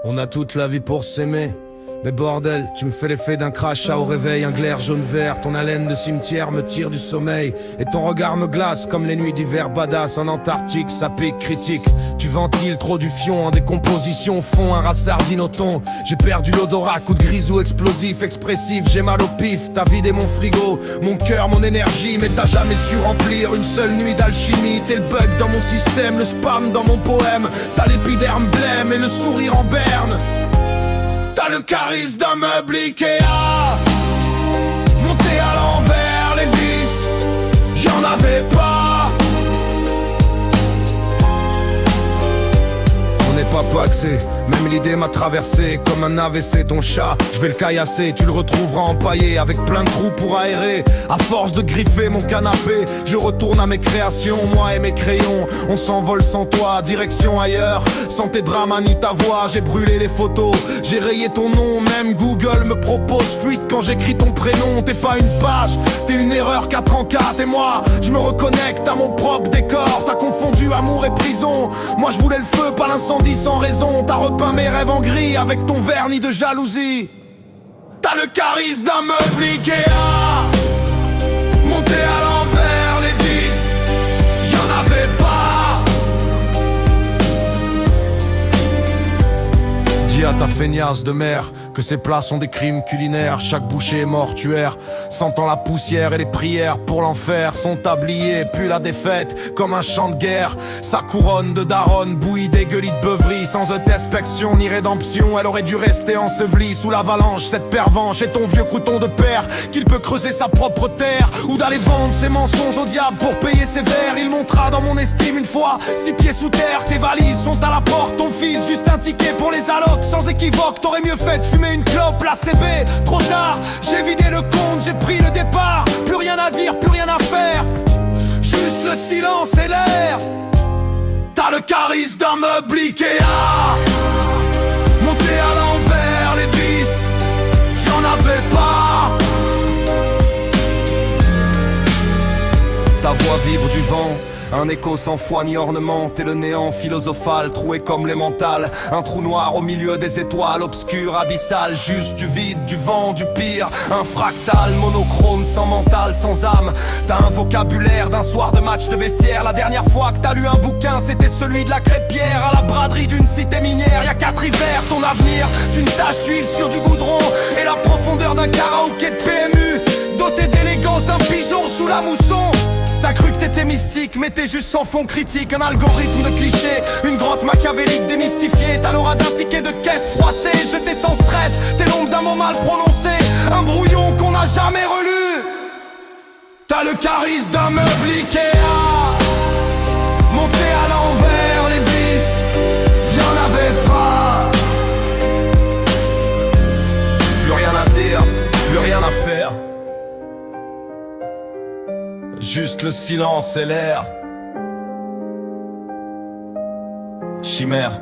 On a toute la vie pour s'aimer. Mais bordel, tu me fais l'effet d'un crachat au réveil. Un glaire jaune-vert, ton haleine de cimetière me tire du sommeil. Et ton regard me glace comme les nuits d'hiver badass. En Antarctique, ça pique critique. Tu ventiles trop du fion en décomposition. Fond un rat sardine au thon. J'ai perdu l'odorat, coup de grisou explosif, expressif. J'ai mal au pif, t'as vidé mon frigo, mon cœur, mon énergie. Mais t'as jamais su remplir une seule nuit d'alchimie. T'es le bug dans mon système, le spam dans mon poème. T'as l'épiderme blême et le sourire en berne. T'as le charisme d'un meuble Ikea, monté à l'envers les vis, y'en avait pas. On n'est pas paxé, même l'idée m'a traversé comme un AVC. Ton chat, je vais le caillasser, tu le retrouveras empaillé avec plein de trous pour aérer. À force de griffer mon canapé, je retourne à mes créations, moi et mes crayons. On s'envole sans toi, direction ailleurs, sans tes dramas ni ta voix. J'ai brûlé les photos, j'ai rayé ton nom. Même Google me propose fuite quand j'écris ton prénom. T'es pas une page, t'es une erreur 4 en 4. Et moi, je me reconnecte à mon propre décor. T'as confondu amour et prison. Moi je voulais le feu, pas l'incendie sans raison. T'as repeint mes rêves en gris avec ton vernis de jalousie. T'as le charisme d'un meuble Ikea, monté à l'envers les vis, y'en avait pas. Dis à ta feignasse de mère que ces plats sont des crimes culinaires. Chaque bouchée est mortuaire, sentant la poussière et les prières pour l'enfer. Son tablier pue la défaite comme un champ de guerre. Sa couronne de daronne bouillie d'égueulis de beuverie. Sans inspection ni rédemption, elle aurait dû rester ensevelie sous l'avalanche. Cette pervenche est ton vieux crouton de père, qu'il peut creuser sa propre terre ou d'aller vendre ses mensonges au diable pour payer ses vers. Il montera dans mon estime une fois 6 pieds sous terre. Tes valises sont à la porte, ton fils juste un ticket pour les allocs. Sans équivoque, t'aurais mieux fait de fumer une clope, la CB, trop tard. J'ai vidé le compte, j'ai pris le départ. Plus rien à dire, plus rien à faire, juste le silence et l'air. T'as le charisme d'un meuble Ikea, monté à l'envers les vis, j'en avais pas. Ta voix vibre du vent, un écho sans foi ni ornement. T'es le néant philosophal, troué comme les mentales. Un trou noir au milieu des étoiles, obscur, abyssal. Juste du vide, du vent, du pire. Un fractal, monochrome, sans mental, sans âme. T'as un vocabulaire d'un soir de match de vestiaire. La dernière fois que t'as lu un bouquin, c'était celui de la crêpière à la braderie d'une cité minière. Y'a 4 hivers, ton avenir d'une tache d'huile sur du goudron et la profondeur d'un karaoké de PMU, doté d'élégance d'un pigeon sous la mousson. T'as cru que t'étais mystique, mais t'es juste sans fond critique. Un algorithme de clichés, une grotte machiavélique démystifiée. T'as l'aura d'un ticket de caisse froissé, jeté sans stress. T'es l'ombre d'un mot mal prononcé, un brouillon qu'on n'a jamais relu. T'as le charisme d'un meuble Ikea, monté à l'envers les vis, y'en avait pas. Plus rien à dire, plus rien à faire, juste le silence et l'air. Chimère.